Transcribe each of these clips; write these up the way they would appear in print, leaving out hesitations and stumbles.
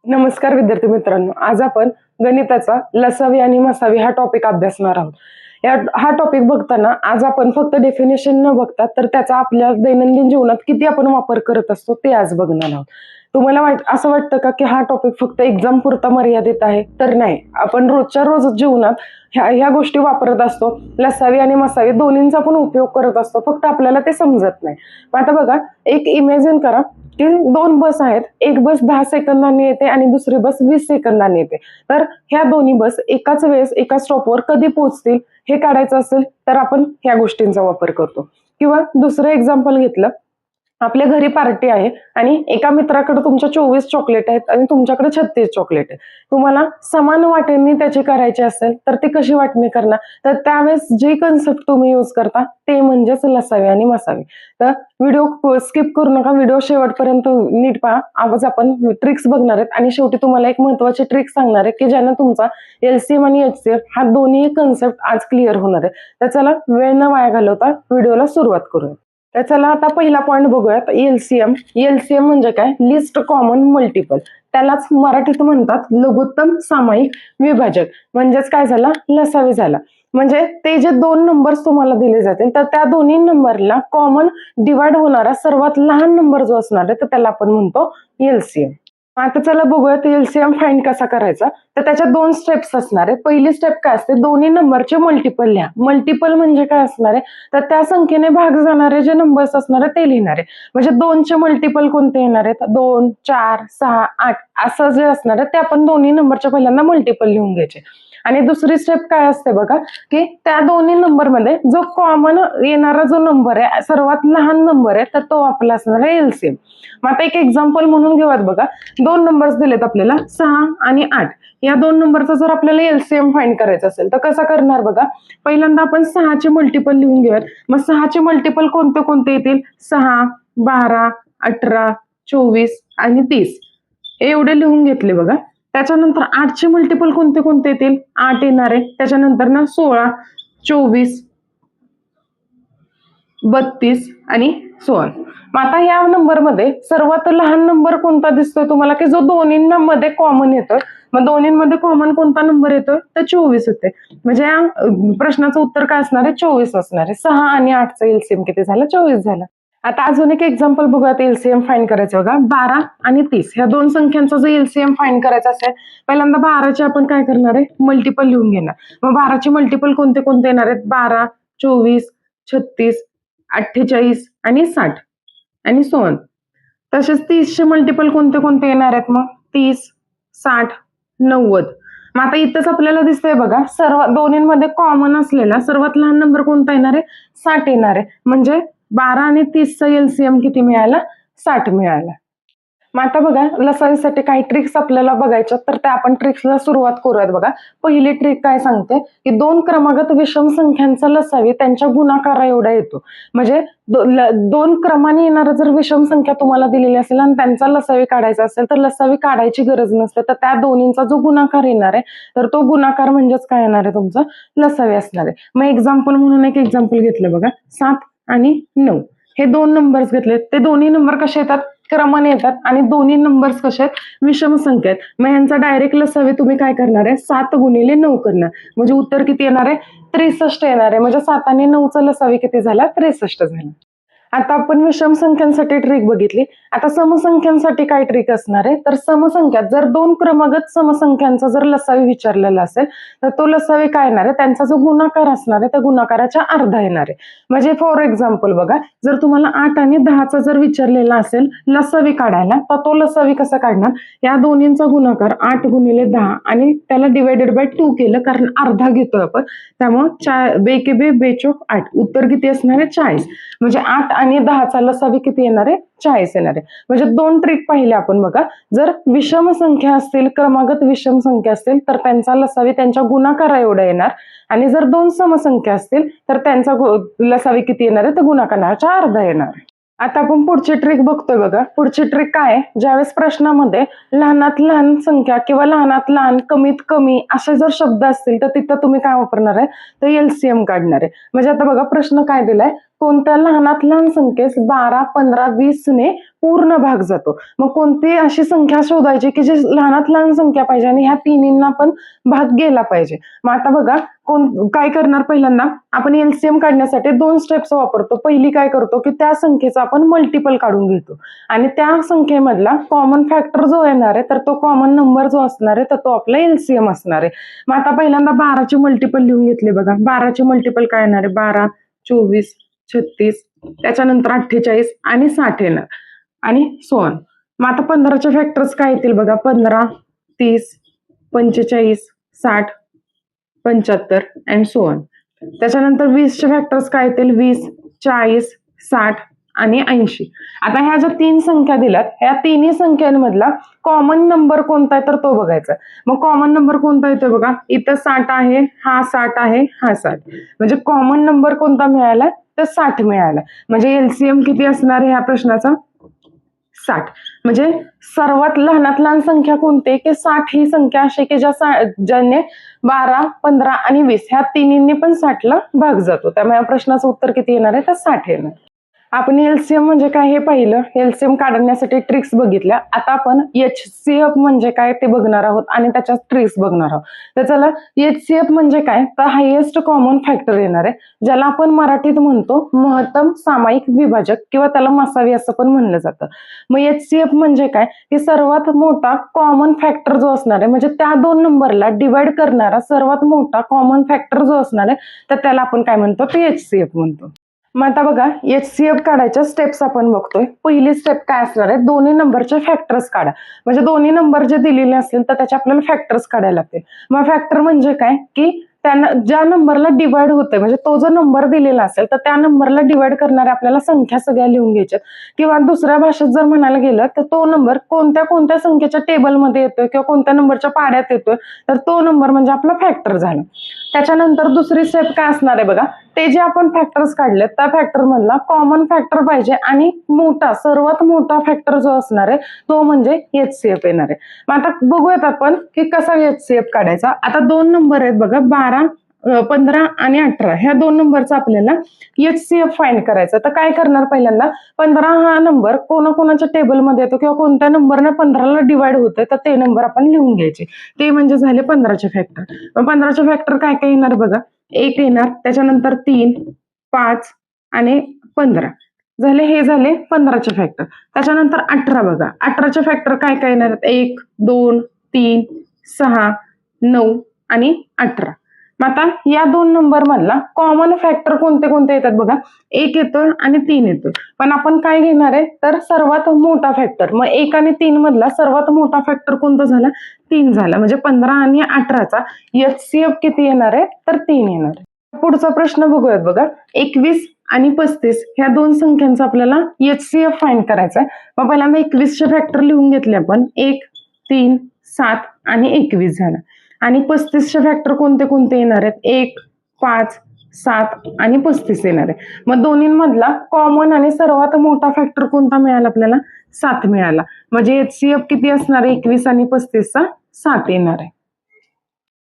नमस्कार विद्यार्थी मित्रांनो, आज आपण गणिताचा लसावी आणि मसावी हा टॉपिक अभ्यासणार आहोत. हा टॉपिक बघताना आज आपण फक्त डेफिनेशन न बघता तर त्याचा आपल्या दैनंदिन जीवनात किती आपण वापर करत असतो ते आज बघणार आहोत. तुम्हाला असं वाटतं का की हा टॉपिक फक्त एक्झाम पुरता मर्यादित आहे? तर नाही, आपण रोजच्या रोज जीवनात ह्या गोष्टी वापरत असतो. लसावी आणि मसावी दोन्हींचा पण उपयोग करत असतो, फक्त आपल्याला ते समजत नाही. पण आता बघा, एक इमॅजिन करा की दोन बस आहेत. एक बस 10 सेकंदांनी येते आणि दुसरी बस 20 सेकंदांनी येते. तर ह्या दोन्ही बस एकाच वेळेस एका स्टॉपवर कधी पोहोचतील हे काढायचं असेल तर आपण ह्या गोष्टींचा वापर करतो. किंवा दुसरं एक्झाम्पल घेतलं, आपल्या घरी पार्टी आहे आणि एका मित्राकडे तुमच्या 24 चॉकलेट आहेत आणि तुमच्याकडे 36 चॉकलेट आहेत. तुम्हाला समान वाटेंनी त्याची करायची असेल तर ती कशी वाटणी करणार? तर त्यावेळेस जे कन्सेप्ट तुम्ही यूज करता ते म्हणजेच लसावी आणि मसावी. तर व्हिडिओ स्किप करू नका, व्हिडिओ शेवटपर्यंत नीट पहा. आज आपण ट्रिक्स बघणार आहेत आणि शेवटी तुम्हाला एक महत्वाची ट्रिक सांगणार आहे की ज्यानं तुमचा LCM आणि HCF हा दोन्ही कन्सेप्ट आज क्लिअर होणार आहे. तर चला वेळ न वाया घालवता व्हिडिओला सुरुवात करूया. तर चला आता पहिला पॉईंट बघूयात, LCM. LCM म्हणजे काय? List common multiple. त्यालाच मराठीत म्हणतात लघुत्तम सामायिक विभाजक. म्हणजेच काय झाला? लसावी झाला. म्हणजे ते जे दोन नंबर्स तुम्हाला दिले जातील तर त्या दोन्ही नंबरला कॉमन डिवाइड होणारा सर्वात लहान नंबर जो असणार आहे तर त्याला आपण म्हणतो LCM. आता चला बघूयात LCM फाइंड कसा करायचा. तर त्याच्या दोन स्टेप्स असणार आहेत. पहिली स्टेप काय असते? दोन्ही नंबरचे मल्टिपल लिहा. मल्टिपल म्हणजे काय असणार आहे? तर त्या संख्येने भाग जाणारे जे नंबर्स असणार आहेत ते लिहिणार आहे. म्हणजे 2चे मल्टिपल कोणते येणार आहेत? 2, 4, 6, 8 असं जे असणार आहे ते आपण दोन्ही नंबरच्या पहिल्यांदा मल्टिपल लिहून घ्यायचे. आणि दुसरी स्टेप काय असते बघा, की त्या दोन्ही नंबर मध्ये जो कॉमन येणारा जो नंबर आहे, सर्वात लहान नंबर आहे, तर तो आपला असणार आहे LCM. मग आता एक एक्झाम्पल म्हणून घेऊयात बघा. दोन नंबर्स दिलेत आपल्याला, 6 आणि 8. या दोन नंबरचा जर आपल्याला LCM फाइंड करायचा असेल तर कसं करणार बघा. पहिल्यांदा आपण 6चे मल्टिपल लिहून घेऊयात. मग 6चे मल्टिपल कोणते कोणते येतील? 6, 12, 18, 24 आणि 30 एवढे लिहून घेतले बघा. त्याच्यानंतर 8चे मल्टिपल कोणते कोणते येतील? 8 येणार आहे. त्याच्यानंतर ना 16, 24, 32 आणि 16. मग आता या नंबर मध्ये सर्वात लहान नंबर कोणता दिसतोय तुम्हाला, की जो दोन्हींमध्ये कॉमन येतोय? मग दोन्हींमध्ये कॉमन कोणता नंबर येतोय? तर 24 येते. म्हणजे या प्रश्नाचं उत्तर काय असणार आहे? 24 असणार आहे. 6 आणि 8चा LCM किती झाला? 24 झाला. आता अजून एक एक्झाम्पल बघूयात LCM फाइंड करायचं बघा. 12 आणि 30 ह्या दोन संख्यांचा जो LCM फाइंड करायचा असेल, पहिल्यांदा 12चे आपण काय करणार आहे? मल्टिपल लिहून घेणार. मग 12चे मल्टिपल कोणते कोणते येणार आहेत? 12, 24, 36, 48 आणि 60 आणि 16. तसेच 30चे मल्टिपल कोणते कोणते येणार आहेत? मग 30, 60, 90. मग आता इथंच आपल्याला दिसतंय बघा, सर्व दोन्हींमध्ये कॉमन असलेला सर्वात लहान नंबर कोणता येणार आहे? 60 येणार आहे. म्हणजे 12 आणि 30चा LCM किती मिळाला? 60 मिळाला. मग आता बघा, लसावीसाठी काही ट्रिक्स आपल्याला बघायच्या, तर त्या आपण ट्रिक्सला सुरुवात करूयात बघा. पहिली ट्रिक काय सांगते, की दोन क्रमागत विषम संख्यांचा लसावी त्यांच्या गुणाकारा एवढा येतो. म्हणजे दोन क्रमाने येणारा जर विषम संख्या तुम्हाला दिलेली असेल आणि त्यांचा लसावी काढायचा असेल तर लसावी काढायची गरज नसते. तर त्या दोन्हींचा जो गुणाकार येणार आहे तर तो गुणाकार म्हणजेच काय येणार आहे? तुमचा लसावी असणार आहे. मग एक्झाम्पल म्हणून एक एक्झाम्पल घेतलं बघा. 7 आणि 9 हे दोन नंबर्स घेतले. ते दोन्ही नंबर कसे येतात? क्रमाने येतात आणि दोन्ही नंबर्स कसे आहेत? विषम संख्या आहेत. मग ह्यांचा डायरेक्ट लसावी तुम्ही काय करणार आहे? 7 गुणिले 9 करणार. म्हणजे उत्तर किती येणार आहे? 63 येणार आहे. म्हणजे 7 आणि 9चा लसावी किती झाला? 63 झाला. आता आपण विषम संख्यांसाठी ट्रिक बघितली. आता समसंख्यांसाठी काय ट्रिक असणार आहे? तर समसंख्यात जर दोन क्रमागत समसंख्यांचा जर लसावी विचारलेला असेल तर तो लसावी काय येणार आहे? त्यांचा जो गुणाकार असणार आहे त्या गुणाकाराच्या अर्धा येणार आहे. म्हणजे फॉर एक्झाम्पल बघा, जर तुम्हाला 8 आणि 10चा जर विचारलेला असेल लसावी काढायला, तर तो लसावी कसा काढणार? या दोन्हींचा गुणाकार 8 गुणिले 10 आणि त्याला डिवायडेड बाय 2 केलं, कारण अर्धा घेतोय आपण. त्यामुळे बेके बे बेचोक 8. उत्तर किती असणार आहे? 40. म्हणजे 8 आणि 10चा लसावी किती येणार आहे? 40 येणार आहे. म्हणजे दोन ट्रिक पाहिले आपण बघा. जर विषम संख्या असतील, क्रमागत विषम संख्या असतील तर त्यांचा लसावी त्यांच्या गुणाकारा एवढा येणार. आणि जर दोन समसंख्या असतील तर त्यांचा लसावी किती येणार आहे? तर गुणाकाराच्या अर्धा येणार. आता आपण पुढची ट्रिक बघतोय बघा. पुढची ट्रिक काय आहे? ज्यावेळेस प्रश्नामध्ये लहानात लहान संख्या किंवा लहानात लहान, कमीत कमी असे जर शब्द असतील तर तिथं तुम्ही काय वापरणार आहे? तर LCM काढणार आहे. म्हणजे आता बघा प्रश्न काय दिलाय? कोणत्या लहानात लहान संख्येस 12, 15, 20 ने पूर्ण भाग जातो. मग कोणती अशी संख्या शोधायची की जी लहानात लहान संख्या पाहिजे आणि ह्या तिन्हींना पण भाग गेला पाहिजे. मग आता बघा काय करणार, पहिल्यांदा आपण एलसीएम काढण्यासाठी 2 स्टेप्स वापरतो. पहिली काय करतो की त्या संख्येचा आपण मल्टिपल काढून घेतो आणि त्या संख्येमधला कॉमन फॅक्टर जो येणार आहे तर तो कॉमन नंबर जो असणार आहे तर तो आपला एलसीएम असणार आहे. मग आता पहिल्यांदा 12चे मल्टिपल लिहून घेतले बघा. 12चे मल्टिपल काय येणार आहे? 12, 24, 36, त्याच्यानंतर 48 आणि 60 येणार आणि सो ऑन. मग आता 15चे फॅक्टर्स काय येतील बघा. 15, 30, 45, 60, 75 अँड सो ऑन. त्याच्यानंतर 20चे फॅक्टर्स काय येतील? 20, 40, 60 आणि 80. आता ह्या ज्या 3 संख्या दिल्यात ह्या तिन्ही संख्यांमधला कॉमन नंबर कोणता आहे तर तो बघायचा. मग कॉमन नंबर कोणता येतो बघा. इथं 60 आहे, हा 60 आहे, हा 60. म्हणजे कॉमन नंबर कोणता मिळाला तर 60 मिळाला. म्हणजे एलसीएम किती असणार आहे ह्या प्रश्नाचा? 60. म्हणजे सर्वात लहानात लहान संख्या कोणती की 60 ही संख्या अशी की ज्याने 12, 15 आणि 20 ह्या तिन्हींनी पण 60 ला भाग जातो. त्यामुळे या प्रश्नाचं उत्तर किती येणार आहे तर 60 येणार. आपण एलसीएम म्हणजे काय हे पाहिलं. एलसीएम काढण्यासाठी ट्रिक्स बघितल्या. आता आपण एचसीएफ म्हणजे काय ते बघणार आहोत आणि त्याच्या ट्रिक्स बघणार आहोत. तर चला, एचसीएफ म्हणजे काय तर हायेस्ट कॉमन फॅक्टर येणार आहे, ज्याला आपण मराठीत म्हणतो महत्तम सामायिक विभाजक किंवा त्याला मसावी असं पण म्हणलं जातं. मग एचसीएफ म्हणजे काय की सर्वात मोठा कॉमन फॅक्टर जो असणार आहे म्हणजे त्या 2 नंबरला डिवाइड करणारा सर्वात मोठा कॉमन फॅक्टर जो असणार आहे तर त्याला आपण काय म्हणतो ते एचसीएफ म्हणतो. मग आता बघा एचसीएफ काढायच्या स्टेप्स आपण बघतोय. पहिली स्टेप काय असणार आहे? दोन्ही नंबरचे फॅक्टर्स काढा. म्हणजे दोन्ही नंबर जे दिलेले असतील तर त्याचे आपल्याला फॅक्टर्स काढायला लागतील. मग फॅक्टर म्हणजे काय की त्यांना ज्या नंबरला डिवाइड होतंय म्हणजे तो जो नंबर दिलेला असेल तर त्या नंबरला डिवाइड करणाऱ्या आपल्याला संख्या सगळ्या लिहून घ्यायच्या. किंवा दुसऱ्या भाषेत जर म्हणायला गेलं तर तो नंबर कोणत्या कोणत्या संख्येच्या टेबलमध्ये येतोय किंवा कोणत्या नंबरच्या पाड्यात येतोय तर तो नंबर म्हणजे आपला फॅक्टर झाला. त्याच्यानंतर दुसरी स्टेप काय असणार आहे बघा. ते जे आपण फॅक्टर्स काढले त्या फॅक्टर मधला कॉमन फॅक्टर पाहिजे आणि मोठा सर्वात मोठा फॅक्टर जो असणार आहे तो म्हणजे एचसीएफ येणार आहे. मग आता बघूयात आपण की कसा एचसीएफ काढायचा. आता 2 नंबर आहेत बघा 12, 15 आणि 18 ह्या 2 नंबरचा आपल्याला एचसीएफ फाइंड करायचा. तर काय करणार, पहिल्यांदा 15 हा नंबर कोणाकोणाच्या टेबलमध्ये येतो किंवा कोणत्या नंबरने 15ला डिवाइड होतोय तर ते नंबर आपण लिहून घ्यायचे. ते म्हणजे झाले 15चे फॅक्टर. मग 15चे फॅक्टर काय काय येणार बघा. 1 येणार, त्याच्यानंतर 3, 5 आणि 15 झाले. हे झाले 15चे फॅक्टर. त्याच्यानंतर 18 बघा. 18चे फॅक्टर काय काय येणार? 1, 2, 3, 6, 9 आणि 18. मग आता या 2 नंबर मधला कॉमन फॅक्टर कोणते कोणते येतात बघा. 1 येतोय आणि 3 येतोय. पण आपण काय घेणार आहे तर सर्वात मोठा फॅक्टर. मग 1 आणि 3 मधला सर्वात मोठा फॅक्टर कोणता झाला? 3 झाला. म्हणजे 15 आणि 18चा एचसीएफ किती येणार आहे तर 3 येणार आहे. पुढचा प्रश्न बघूयात बघा. 21 आणि 35 ह्या 2 संख्यांचा आपल्याला एचसीएफ फाइंड करायचा आहे. मग पहिल्यांदा 21चे फॅक्टर लिहून घेतले आपण. 1, 3, 7 आणि 21 झाला. आणि 35चे फॅक्टर कोणते कोणते येणार आहेत? 1, 5, 7 आणि 35 येणार आहे. मग दोन्हींमधला कॉमन आणि सर्वात मोठा फॅक्टर कोणता मिळाला आपल्याला? 7 मिळाला. म्हणजे एचसीएफ किती असणार आहे? 21 आणि 35चा 7 येणार आहे.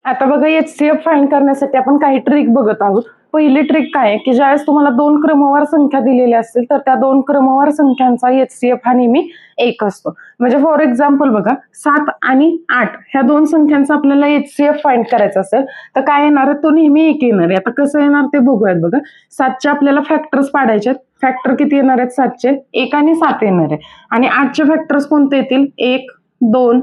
आता बघा एचसीएफ फाइंड करण्यासाठी आपण काही ट्रिक बघत आहोत. पहिली ट्रिक काय आहे की ज्यावेळेस तुम्हाला 2 क्रमवार संख्या दिलेल्या असतील तर त्या 2 क्रमवार संख्यांचा एचसीएफ हा नेहमी 1 असतो. म्हणजे फॉर एक्झाम्पल बघा 7 आणि 8 ह्या 2 संख्यांचा आपल्याला एचसीएफ फाइंड करायचा असेल तर काय येणार आहे? तो नेहमी 1 येणार आहे. आता कसं येणार ते बघूयात बघा. 7चे आपल्याला फॅक्टर्स पाडायचे आहेत. फॅक्टर किती येणार आहेत 7चे? 1 आणि 7 येणार आहे. आणि 8चे फॅक्टर्स कोणते येतील? 1, 2,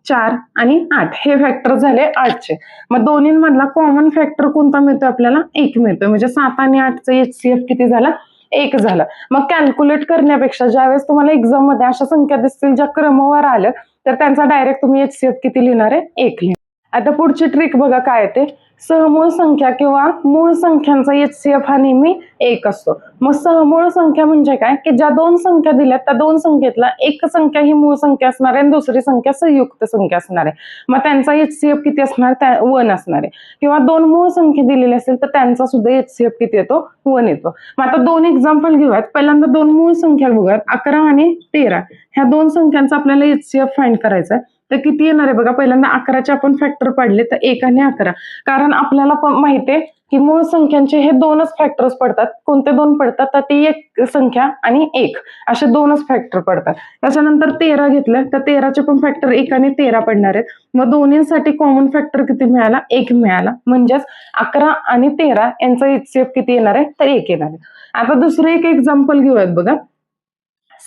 4 आणि 8 हे फॅक्टर झाले 8चे. मग दोन्हींमधला कॉमन फॅक्टर कोणता मिळतोय आपल्याला? 1 मिळतोय. म्हणजे 7 आणि 8चा एचसीएफ किती झाला? 1 झाला. मग कॅल्क्युलेट करण्यापेक्षा ज्यावेळेस तुम्हाला एक्झाम मध्ये अशा संख्या दिसतील ज्या क्रमवार आल्या तर त्यांचा डायरेक्ट तुम्ही एचसीएफ किती लिहिणार आहे? 1 लिहिणार. आता पुढची ट्रिक बघा काय येते. सहमूळ संख्या किंवा मूळ संख्यांचा एचसीएफ हा नेहमी 1 असतो. मग सहमूळ संख्या म्हणजे काय की ज्या 2 संख्या दिल्यात त्या 2 संख्येतला एक संख्या ही मूळ संख्या असणार आहे आणि दुसरी संख्या संयुक्त संख्या असणार आहे. मग त्यांचा एचसीएफ किती असणार? 1 असणार आहे. किंवा 2 मूळ संख्या दिलेली असेल तर त्यांचा सुद्धा एचसीएफ किती येतो? 1 येतो. मग आता 2 एक्झाम्पल घेऊयात. पहिल्यांदा 2 मूळ संख्या बघूयात. 11 आणि 13 ह्या 2 संख्यांचा आपल्याला एचसीएफ फाइंड करायचा आहे. तर किती येणार आहे बघा. पहिल्यांदा 11चे आपण फॅक्टर पाडले तर 1 आणि 11. कारण आपल्याला पण माहितीये की मूळ संख्यांचे हे दोनच फॅक्टर्स पडतात. कोणते दोन पडतात तर ती एक संख्या आणि एक असे दोनच फॅक्टर पडतात. त्याच्यानंतर 13 घेतलं तर 13चे पण फॅक्टर 1 आणि 13 पडणार आहेत. मग दोन्हीसाठी कॉमन फॅक्टर किती मिळाला? 1 मिळाला. म्हणजेच 11 आणि 13 यांचा HCF किती येणार आहे? तर 1 येणार आहे. आता दुसरं एक एक्झाम्पल घेऊयात बघा.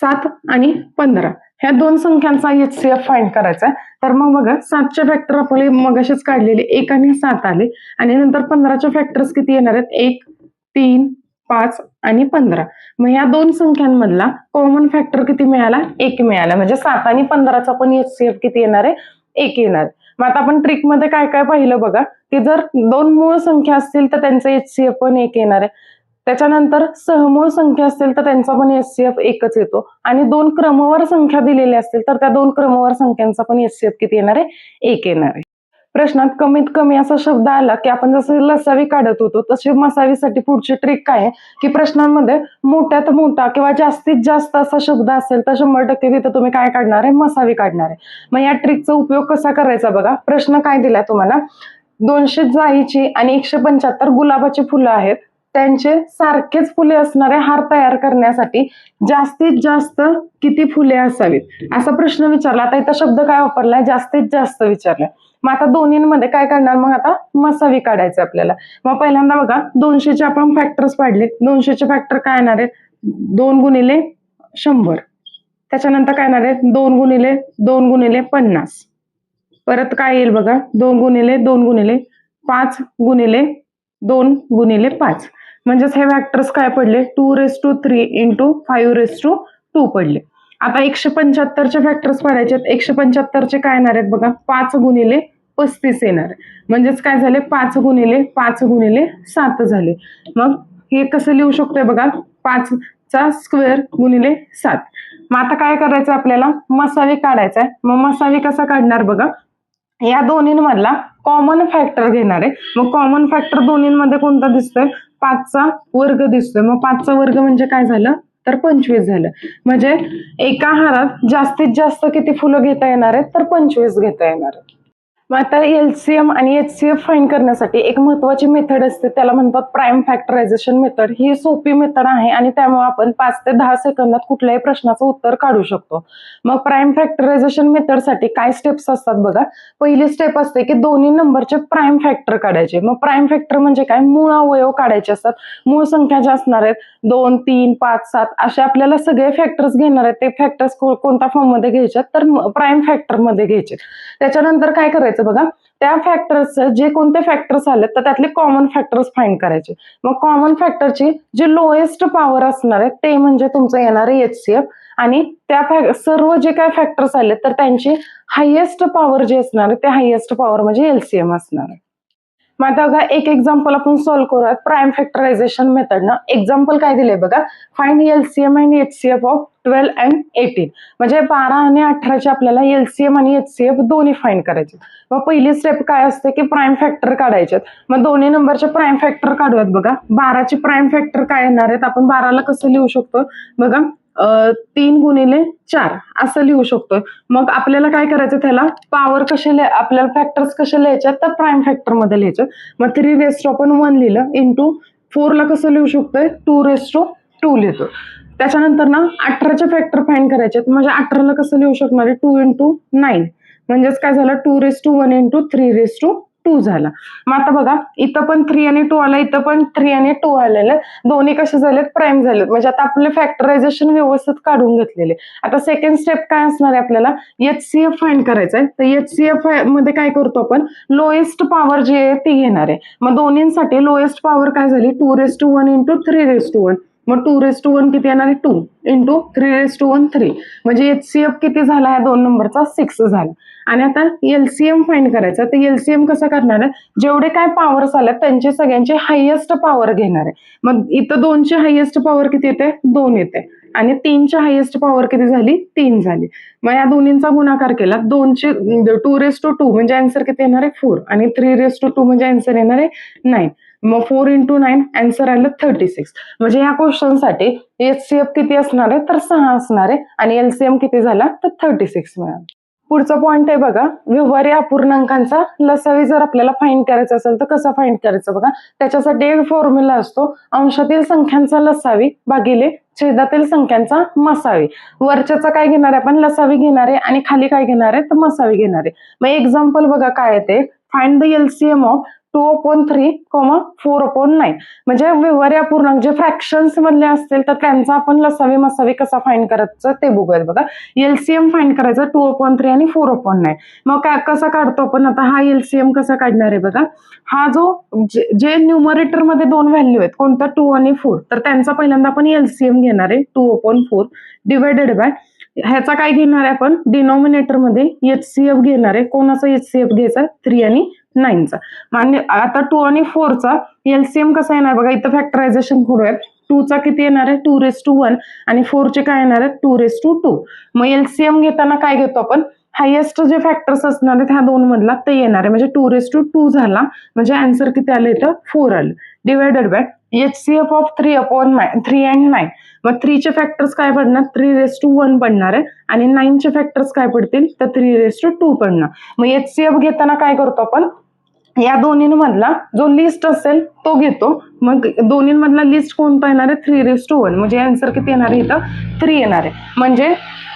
7 आणि 15 ह्या दोन संख्यांचा HCF फाइंड करायचा आहे. तर मग बघा 7चे फॅक्टर आपले मगाशीच काढलेले 1 आणि 7 आले आणि नंतर 15चे फॅक्टर्स किती येणार आहेत? 1, 3, 5 आणि 15. मग ह्या दोन संख्यांमधला कॉमन फॅक्टर किती मिळाला? 1 मिळाला. म्हणजे 7 आणि 15चा पण HCF किती येणार आहे? 1 येणार. मग आता आपण ट्रिक मध्ये काय काय पाहिलं बघा, की जर दोन मूळ संख्या असतील तर त्यांचा HCF पण 1 येणार आहे. त्याच्यानंतर सहमूळ संख्या असतील तर त्यांचा पण HCF एकच येतो आणि दोन क्रमवार संख्या दिलेल्या असतील तर त्या दोन क्रमवार संख्यांचा पण HCF किती येणार आहे? 1 येणार आहे. प्रश्नात कमीत कमी असा शब्द आला की आपण जसं लसावी काढत होतो तसे मसावीसाठी पुढची ट्रिक काय आहे की प्रश्नांमध्ये मोठ्यात मोठा किंवा जास्तीत जास्त असा शब्द असेल तर 100% तिथं तुम्ही काय काढणार आहे? मसावी काढणार आहे. मग या ट्रिकचा उपयोग कसा करायचा बघा. प्रश्न काय दिलाय तुम्हाला? 200 जाईची आणि 175 गुलाबाची फुलं आहेत. त्यांचे सारखेच फुले असणारे हार तयार करण्यासाठी जास्तीत जास्त किती फुले असावीत? असा प्रश्न विचारला. आता इथं शब्द काय वापरलाय? जास्तीत जास्त विचारलाय. मग आता दोन्हीमध्ये काय करणार? मग आता मसावी काढायचं आपल्याला. मग पहिल्यांदा बघा 200चे आपण फॅक्टर्स पाडले. 200चे फॅक्टर काय येणार आहेत? 2 गुणिले 100. त्याच्यानंतर काय येणार आहे? 2 गुणिले 2 गुणिले 50. परत काय येईल बघा? 2 गुणिले 2 गुणिले 5 गुणिले 2 गुणिले 5. म्हणजेच हे फॅक्टर्स काय पडले? 2�3 इंटू 5�2 पडले. आता 175चे फॅक्टर्स पडायचे. 175चे काय येणार आहेत बघा? 5 गुणिले 35 येणार आहे. म्हणजेच काय झाले? 5 गुणिले 5 गुणिले 7 झाले. मग हे कसं लिहू शकतोय बघा? 5चा स्क्वेअर गुणिले 7. मग आता काय करायचं आपल्याला? मसावी काढायचा आहे. मग मसावी कसा काढणार बघा? या दोन्हींमधला कॉमन फॅक्टर घेणार आहे. मग कॉमन फॅक्टर दोन्हींमध्ये कोणता दिसतोय? 5चा वर्ग दिसतोय. मग 5चा वर्ग म्हणजे काय झालं? तर 25 झालं. म्हणजे एका हारात जास्तीत जास्त किती फुलं घेता येणार आहेत? तर 25 घेता येणार आहेत. मग आता LCM आणि HCF फाइंड करण्यासाठी एक महत्वाची मेथड असते, त्याला म्हणतात प्राईम फॅक्टरायझेशन मेथड. ही सोपी मेथड आहे आणि त्यामुळे आपण 5 ते 10 सेकंदात कुठल्याही प्रश्नाचं उत्तर काढू शकतो. मग प्राईम फॅक्टरायझेशन मेथडसाठी काय स्टेप्स असतात बघा. पहिली स्टेप असते की दोन्ही नंबरचे प्राईम फॅक्टर काढायचे. मग प्राईम फॅक्टर म्हणजे काय? मूळ अवयव काढायचे असतात. मूळ संख्या ज्या असणार आहेत 2, 3, 5, 7 असे आपल्याला सगळे फॅक्टर्स घेणार आहेत. ते फॅक्टर्स कोणत्या फॉर्म मध्ये घ्यायचे? तर प्राईम फॅक्टर मध्ये घ्यायचे. त्याच्यानंतर काय करायचं बघा? त्या फॅक्टर्स जे कोणते फॅक्टर्स आले तर त्यातले कॉमन फॅक्टर्स फाइंड करायचे. मग कॉमन फॅक्टरची जे लोएस्ट पॉवर असणार आहे ते म्हणजे तुमचं येणार आहे HCF आणि त्या सर्व जे काय फॅक्टर्स आले तर त्यांची हायेस्ट पॉवर जे असणार आहे ते हायेस्ट पॉवर म्हणजे LCM असणार आहे. मग आता बघा एक एक्झाम्पल आपण सॉल्व्ह करूयात प्राईम फॅक्टरायझेशन मेथडनं. एक्झाम्पल काय दिले बघा? फाइंड LCM आणि HCF ऑफ 12 and 18. म्हणजे 12 आणि 18चे आपल्याला LCM आणि HCF दोन्ही फाइंड करायचे. मग पहिली स्टेप काय असते की प्राईम फॅक्टर काढायचे. मग दोन्ही नंबरचे प्राईम फॅक्टर काढूयात बघा. 12चे प्राईम फॅक्टर काय येणार आहेत? आपण 12ला कसं लिहू शकतो बघा? 3 गुणिले 4 असं लिहू शकतो. मग आपल्याला काय करायचं? त्याला पॉवर कसे आपल्याला फॅक्टर्स कसे लिहायचे? तर प्राईम फॅक्टर मध्ये लिहायचं. मग 3 आपण 1 लिहिलं इंटू 4ला कसं लिहू शकतोय? 2 लिहितो. त्याच्यानंतर ना 18चे फॅक्टर फाइंड करायचे. म्हणजे 18ला कसं लिहू शकणार आहे? 2 इंटू 9. म्हणजेच काय झालं? 2⁻1 इंटू 3⁻2 झाला. मग आता बघा इथं पण 3 आणि 2 आला, इथं पण 3 आणि 2 आलेले. दोन्ही कसे झालेत? प्राईम झालेत. म्हणजे आता आपले फॅक्टरायझेशन व्यवस्थित काढून घेतलेले. आता सेकंड स्टेप काय असणार आहे? आपल्याला HCF फाइंड करायचं आहे. तर HCF मध्ये काय करतो आपण? लोएस्ट पॉवर जी आहे ती घेणार आहे. मग दोन्हींसाठी लोएस्ट पॉवर काय झाली? 2⁻1 इंटू 3⁻1. मग 2⁻1 किती येणार आहे? 2 इंटू 3⁻1 3. म्हणजे HCF किती झाला या दोन नंबरचा? 6 झाला. आणि आता LCM फाइंड करायचा. तर LCM कसं करणार आहे? जेवढे काय पॉवर्स आले त्यांचे सगळ्यांचे हायेस्ट पॉवर घेणार आहे. मग इथं 2ची हायेस्ट पॉवर किती येते? 2 येते. आणि 3ची हायेस्ट पॉवर किती झाली? 3 झाली. मग या दोन्हींचा गुणाकार केला. 2⁻2 म्हणजे आन्सर किती येणार आहे? 4. आणि 3⁻2 म्हणजे आन्सर येणार आहे 9. मग 4 इंटू 9 आन्सर आलं 36. म्हणजे या क्वेश्चन साठी HCF किती असणार आहे? तर 6 असणार आहे आणि LCM किती झाला? तर 36 मिळाला. पुढचा पॉइंट आहे बघा, व्यवहारी अपूर्णांकांचा लसावी जर आपल्याला फाइंड करायचा असेल तर कसा फाइंड करायचं बघा. त्याच्यासाठी एक फॉर्म्युला असतो, अंशातील संख्यांचा लसावी भागिले छेदातील संख्यांचा मसावी. वरच्याचा काय घेणार आहे आपण, लसावी घेणार आहे, आणि खाली काय घेणार आहे तर मसावी घेणार आहे. मग एक्झाम्पल बघा काय आहे ते, फाइंड द एलसीएम ऑफ 2/3, 4/9. म्हणजे व्यवहारी अपूर्णांक जे फ्रॅक्शन्स मधले असतील तर त्यांचा आपण लसावी मसावी कसा फाइंड करायचं ते बघूयात बघा. एलसीएम फाइंड करायचं 2/3 आणि 4/9. मग काय कसा काढतो आपण, आता हा एलसीएम कसा काढणार आहे बघा. हा जो जे न्यूमरेटर मध्ये दोन व्हॅल्यू आहेत, कोणता 2 आणि 4, तर त्यांचा पहिल्यांदा आपण एलसीएम घेणार आहे 2/4 डिवायडेड बाय ह्याचा काय घेणार आहे आपण, डिनॉमिनेटर मध्ये एचसीएफ घेणार आहे. कोणाचा एचसीएफ घ्यायचा, 3 आणि 9चा. म्हणजे आता 2 आणि 4चा एलसीएम कसा येणार बघा, इथं फॅक्टरायझेशन करूयात. 2चा किती येणार आहे 2/1 आणि 4चे काय येणार आहे 2/2. मग एलसीएम घेताना काय घेतो आपण, हायेस्ट जे फॅक्टर्स असणार आहेत ह्या दोन मधला ते येणार आहे. म्हणजे 2/2 झाला, म्हणजे आन्सर किती आलं इथं 4 आलं. Divided by HCF of 3 and 9. मग 3चे फॅक्टर्स काय पडणार 3/1 पडणार आहे, आणि 9चे फॅक्टर्स काय पडतील तर 3/2 पडणार. मग एचसीएफ घेताना काय करतो आपण, या दोन्हींमधला जो लिस्ट असेल तो घेतो. मग दोन्हींमधला लिस्ट कोणता येणार आहे 3/1. म्हणजे आन्सर किती येणार आहे इथं 3 येणार आहे. म्हणजे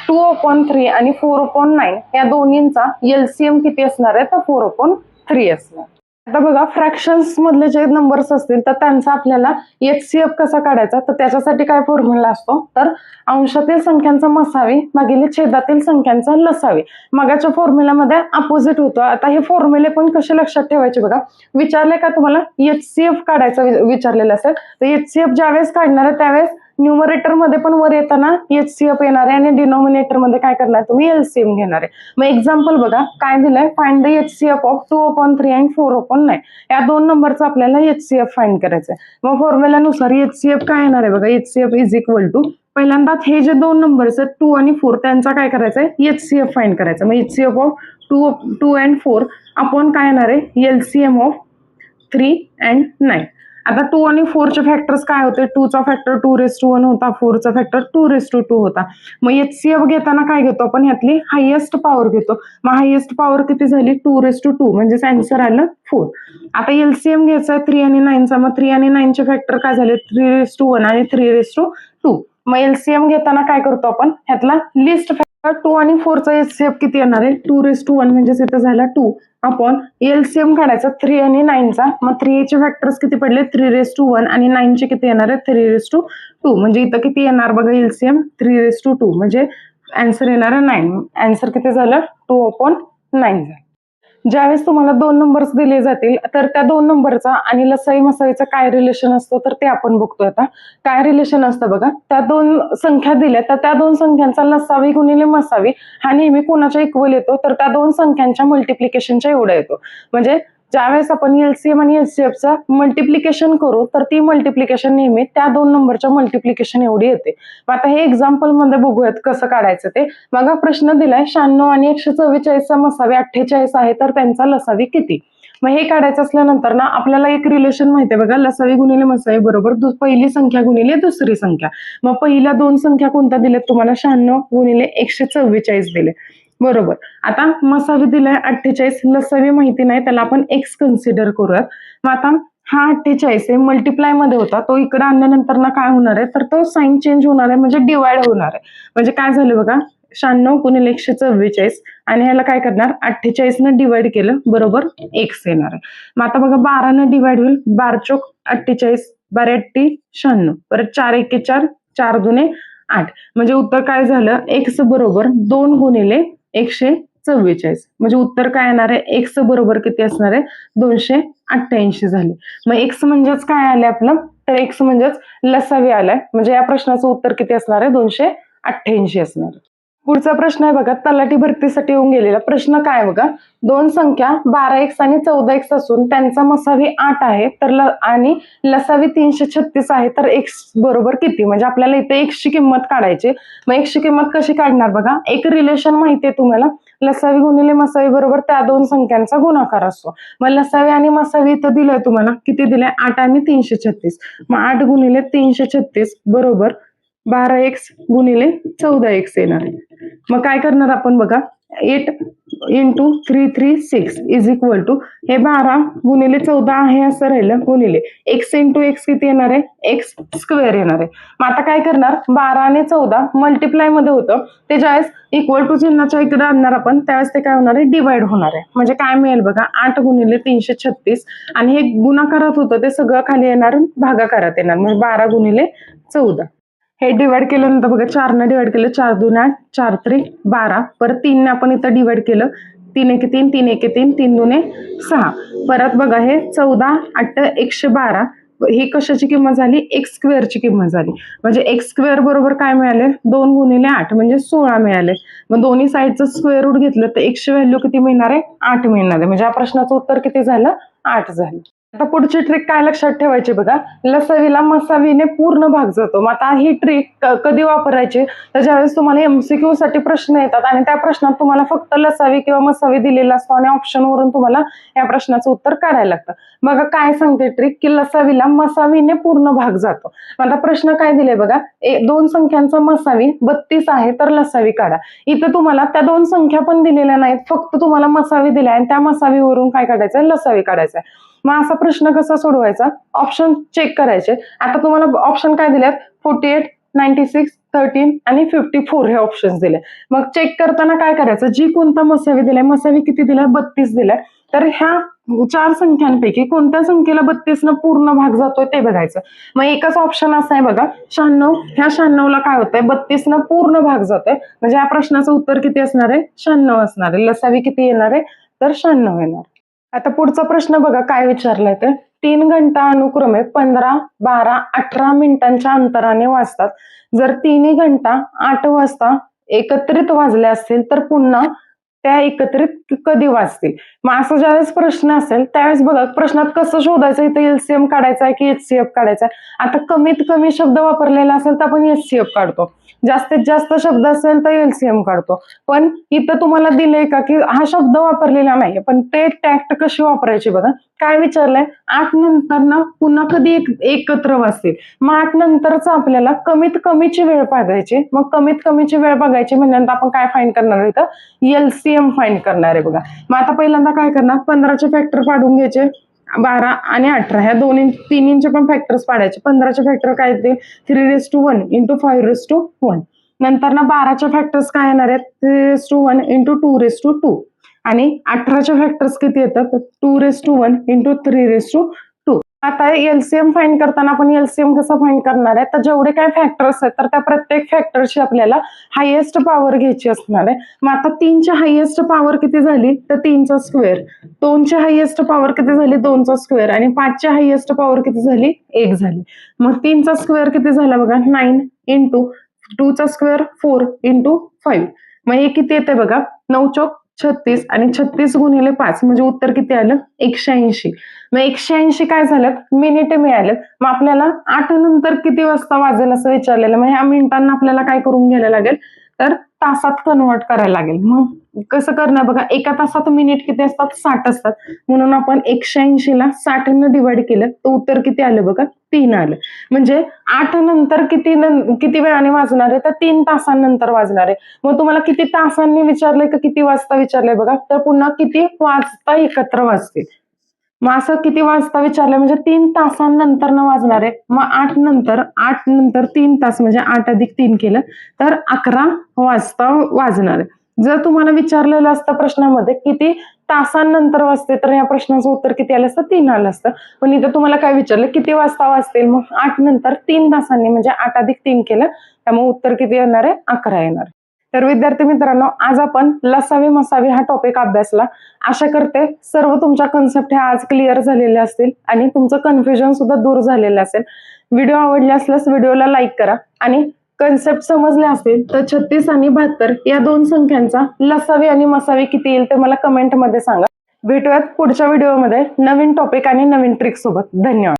2/3 आणि 4/9 या दोन्हींचा एलसीएम किती असणार आहे तर 4/3 असणार. आता बघा, फ्रॅक्शन्स मधले जे नंबर्स असतील तर त्यांचा आपल्याला एचसीएफ कसा काढायचा, तर त्याच्यासाठी काय फॉर्म्युला असतो, तर अंशातील संख्यांचा मसावी भागिले छेदातील संख्यांचा लसावी. मगाच्या फॉर्म्युलामध्ये अपोजिट होतं. आता हे फॉर्म्युले पण कसे लक्षात ठेवायचे बघा, विचारले का तुम्हाला एचसीएफ काढायचं विचारलेलं असेल तर एचसीएफ ज्यावेळेस काढणार आहे त्यावेळेस न्यूमरेटर मध्ये पण वर येताना एचसीएफ येणार आहे, आणि डिनॉमिनेटर मध्ये काय करणार तुम्ही एलसीएम घेणार आहे. मग एक्झाम्पल बघा काय दिलंय, फाइंड द एचसीएफ ऑफ 2/3 आणि 4/9. या दोन नंबरचा आपल्याला एचसीएफ फाइंड करायचं आहे. मग फॉर्म्युलानुसार एचसीएफ काय येणार आहे बघा, एचसीएफ इज इक्वल टू, पहिल्यांदा हे जे दोन नंबर्स आहेत 2 आणि 4 त्यांचा काय करायचं आहे एचसीएफ फाइंड करायचं. मग एचसीएफ ऑफ 2 and 4 आपण काय येणार आहे एलसीएम ऑफ 3 and 9. आता 2 आणि 4चे फॅक्टर्स काय होते, 2चा फॅक्टर 2/1 होता, 4चा फॅक्टर 2/2 होता. मग एचसीएफ घेताना काय घेतो आपण, ह्यातली हायेस्ट पॉवर घेतो. मग हायेस्ट पॉवर किती झाली 2/2, म्हणजे आन्सर आलं 4. आता एलसीएम घ्यायचा 3 आणि 9चा. मग 3 आणि 9चे फॅक्टर काय झाले 3/1 आणि 3/2. मग एलसीएम घेताना काय करतो आपण, ह्यातला लिस्ट फॅक्टर 2 आणि 4चा एचसीएफ किती येणार आहे 2/1, म्हणजे इथं झाला 2 आपण एलसीएम काढायचा 3 आणि 9चा. मग 3चे फॅक्टर्स किती पडले 3/1 आणि 9चे किती येणार आहे 3/2. म्हणजे इथं किती येणार बघा एलसीएम 3/2, म्हणजे आन्सर येणार आहे 9. आन्सर किती झालं 2/9 झालं. ज्यावेळेस तुम्हाला दोन नंबर्स दिले जातील तर त्या दोन नंबरचा आणि लसावी मसावीचा काय रिलेशन असतो तर ते आपण बघतोय. आता काय रिलेशन असतं बघा, त्या दोन संख्या दिल्या तर त्या दोन संख्यांचा लसावी गुणिले मसावी हा नेहमी कोणाच्या इक्वल येतो, तर त्या दोन संख्यांच्या मल्टिप्लिकेशनच्या एवढा येतो. म्हणजे ज्यावेळेस आपण एलसीएम आणि एचसीएफचा मल्टिप्लिकेशन करू तर ती मल्टिप्लिकेशन नेहमी त्या दोन नंबरच्या मल्टिप्लिकेशन एवढी येते. मग आता हे एक्झाम्पल मध्ये बघूयात कसं काढायचं ते. मग प्रश्न दिलाय 96 आणि 144चा मसावी 48 आहे, तर त्यांचा लसावी किती. मग हे काढायचं असल्यानंतर ना आपल्याला एक रिलेशन माहिती आहे बघा, लसावी गुणिले मसावी बरोबर पहिली संख्या गुणिले दुसरी संख्या. मग पहिल्या दोन संख्या कोणत्या दिल्यात तुम्हाला 96 गुणिले 144 दिले बरोबर. आता मसावी दिलाय 48, लसावी माहिती नाही, त्याला आपण एक्स कन्सिडर करूयात. मग आता हा 48 आहे मल्टिप्लाय मध्ये होता, तो इकडे आणल्यानंतर ना काय होणार आहे तर तो साइन चेंज होणार आहे, म्हणजे डिवाइड होणार आहे. म्हणजे काय झालं बघा 96 गुणिले 144 आणि ह्याला काय करणार 48 न डिवाइड केलं बरोबर एक्स येणार आहे. मग आता बघा 12 न डिवाइड होईल, 12 चोक 48, 12 80 96, परत 4 1 4, 4 2 8. म्हणजे उत्तर काय झालं एक्स बरोबर 2 गुणिले 144. म्हणजे उत्तर काय येणार आहे एक्स बरोबर किती असणार आहे 288 झाले. मग एक्स म्हणजेच काय आले आपलं, तर एक्स म्हणजेच लसावी आलाय. म्हणजे या प्रश्नाचं उत्तर किती असणार आहे 288 असणार आहे. पुढचा प्रश्न आहे बघा, तलाठी भरतीसाठी येऊन गेलेला प्रश्न काय आहे बघा, दोन संख्या 12x आणि 14x असून त्यांचा मसावी 8 आहे तर आणि लसावी 336 आहे, तर x बरोबर किती. म्हणजे आपल्याला इथे x ची किंमत काढायची. मग x ची किंमत कशी काढणार बघा, एक रिलेशन माहितीये तुम्हाला, लसावी गुणिले मसावी बरोबर त्या दोन संख्यांचा गुणाकार असतो. मग लसावी आणि मसावी इथं दिलंय तुम्हाला किती दिलंय 8 आणि 336. मग 8 गुणिले 336 बरोबर 12x गुणिले 14x येणार आहे. मग काय करणार आपण बघा, 8 इंटू 336 इज इक्वल टू हे 12 गुणिले 14 आहे असं राहिलं गुणिले एक्स इंटू एक्स किती येणार आहे, एक्स स्क्वेअर येणार आहे. मग आता काय करणार, 12 आणि 14 मल्टिप्लाय मध्ये होतं ते ज्यावेळेस इक्वल टू चिन्हाच्या इकडे आणणार आपण त्यावेळेस ते काय होणार आहे, डिवाइड होणार आहे. म्हणजे काय मिळेल बघा, 8 गुणिले 336 आणि हे गुणाकारात होतं ते सगळं खाली येणार भागाकारात येणार, म्हणजे 12 गुणिले 14. हे डिवाइड केल्यानंतर बघा 4 ने डिवाइड केलं, 4 2 8, 4 3 12, परत 3 ने आपण इथं डिवाइड केलं, 3 1 3, 3 1 3, 3 2 6. परत बघा हे 14 8 112, ही कशाची किंमत झाली, एक्स स्क्वेअरची किंमत झाली. म्हणजे एक्स स्क्वेअर बरोबर काय मिळाले, 2 गुणिले 8 म्हणजे 16 मिळाले. मग दोन्ही साईडचं स्क्वेअर रूट घेतलं तर एक्सची व्हॅल्यू किती मिळणार आहे, 8 मिळणार आहे. म्हणजे या प्रश्नाचं उत्तर किती झालं, 8 झालं. आता पुढची ट्रिक काय लक्षात ठेवायची बघा, लसावीला मसावीने पूर्ण भाग जातो. मग आता ही ट्रिक कधी वापरायची, तर ज्यावेळेस तुम्हाला एमसीक्यू साठी प्रश्न येतात आणि त्या प्रश्नात तुम्हाला फक्त लसावी किंवा मसावी दिलेला असतो आणि ऑप्शन वरून तुम्हाला या प्रश्नाचं उत्तर काढायला लागतं. बघा काय सांगते ट्रिक, की लसावीला मसावीने पूर्ण भाग जातो. मग आता प्रश्न काय दिले बघा, दोन संख्यांचा मसावी 32 आहे तर लसावी काढा. इथं तुम्हाला त्या दोन संख्या पण दिलेल्या नाहीत, फक्त तुम्हाला मसावी दिल्या आणि त्या मसावीवरून काय काढायचं, लसावी काढायचं. मग असा प्रश्न कसा सोडवायचा, ऑप्शन चेक करायचे. आता तुम्हाला ऑप्शन काय दिलेत, 48 96 13 आणि 54 हे ऑप्शन दिले. मग चेक करताना काय करायचं, जी कोणता मसावी दिलाय, मसावी किती दिलाय, 32 दिलाय, तर ह्या 4 संख्यांपैकी कोणत्या संख्येला 32 न पूर्ण भाग जातोय ते बघायचं. मग एकच ऑप्शन असा आहे बघा 96, ह्या 96 ला काय होतंय, 32 न पूर्ण भाग जातोय. म्हणजे या प्रश्नाचं उत्तर किती असणार आहे, 96 असणार आहे. लसावी किती येणार आहे, तर 96 येणार. आता पुढचा प्रश्न बघा काय विचारलाय, तर 3 घंटा अनुक्रमे 15 12 18 मिनिटांच्या अंतराने वाजतात. जर तिन्ही घंटा 8 वाजता एकत्रित वाजले असतील तर पुन्हा त्या एकत्रित कधी वाजतील. मग असं ज्यावेळेस प्रश्न असेल त्यावेळेस बघा प्रश्नात कसं शोधायचं, इथे एलसीएम काढायचा आहे की एचसीएफ काढायचा आहे. आता कमीत कमी शब्द वापरलेला असेल तर आपण एचसीएफ काढतो, जास्तीत जास्त शब्द असेल तर एलसीएम काढतो. पण इथं तुम्हाला दिलंय का की हा शब्द वापरलेला नाही, पण ते टॅक्ट कशी वापरायची बघा. काय विचारलंय, 8 नंतर ना पुन्हा कधी एकत्र वाजतील. मग 8 नंतरच आपल्याला कमीत कमीची वेळ बघायची. मग कमीत कमीची वेळ बघायची म्हणजे आपण काय फाइंड करणार आहे, तर एलसीएम फाइंड करणार आहे बघा. मग आता पहिल्यांदा काय करणार, 15चे फॅक्टर काढून घ्यायचे, 12 आणि 18 ह्या तिन्हींचे पण फॅक्टर्स पाडायचे. 15चे फॅक्टर काय येते, 3^1 इंटू 5^1. नंतर ना 12चे फॅक्टर्स काय येणार आहेत, 3^1 इंटू 2^2 आणि 18चे फॅक्टर्स किती येतात, 2^1 इंटू 3^2. आता एलसीएम फाइंड करताना आपण एलसीएम कसं फाइंड करणार आहे, तर जेवढे काय फॅक्टर्स आहेत तर त्या प्रत्येक फॅक्टरची आपल्याला हायेस्ट पॉवर घ्यायची असणार आहे. मग आता 3ची हायेस्ट पॉवर किती झाली, तर 3चा स्क्वेअर. 2ची हायेस्ट पॉवर किती झाली, 2चा स्क्वेअर. आणि 5ची हायेस्ट पॉवर किती झाली, 1 झाली. मग 3चा स्क्वेअर किती झाला बघा, 9 इंटू 2चा स्क्वेअर 4 इंटू 5. मग हे किती येते बघा, 9 चौक 36 आणि 36 गुणिले 5 म्हणजे उत्तर किती आलं, 180. मग 180 काय झालं, मिनिट मिळाले. मग आपल्याला 8 नंतर किती वाजता वाजेल असं विचारलेलं. मग ह्या मिनिटांना आपल्याला काय करून घ्यायला लागेल, तर तासात कन्वर्ट करायला लागेल. मग कसं करणार बघा, एका तासात मिनिट किती असतात, 60 असतात. म्हणून आपण 180 ला 60 न डिवाइड केलं तर उत्तर किती आलं बघा, 3 आलं. म्हणजे 8 नंतर किती वेळाने वाजणार आहे, तर 3 तासांनंतर वाजणार आहे. मग तुम्हाला किती तासांनी विचारलंय का किती वाजता विचारलंय बघा, तर पुन्हा किती वाजता एकत्र वाजतील. मग असं किती वाजता विचारलंय म्हणजे 3 तासांनंतर न वाजणार आहे. मग 8 नंतर 3 तास म्हणजे 8 अधिक 3 केलं तर 11 वाजता वाजणार आहे. जर तुम्हाला विचारलेलं असतं प्रश्नामध्ये किती तासांनंतर वाजते, तर या प्रश्नाचं उत्तर किती आलं असतं, 3 आलं असतं. पण इथं तुम्हाला काय विचारलं, किती वाजता वाजतील, मग 8 नंतर 3 तासांनी म्हणजे 8 अधिक 3 केलं, त्यामुळे उत्तर किती येणार आहे, 11 येणार. तर विद्यार्थी मित्रांनो, आज आपण लसावी मसावी हा टॉपिक अभ्यासला. आशा करते सर्व तुमच्या कन्सेप्ट ह्या आज क्लिअर झालेल्या असतील आणि तुमचं कन्फ्युजन सुद्धा दूर झालेलं असेल. व्हिडिओ आवडले असल्यास व्हिडिओला लाईक करा आणि कन्सेप्ट समजले असतील तर 36 आणि 72 या दोन संख्यांचा लसावी आणि मसावी किती येईल ते मला कमेंट मध्ये सांगा. भेटूयात पुढच्या व्हिडिओमध्ये नवीन टॉपिक आणि नवीन ट्रिक सोबत. धन्यवाद.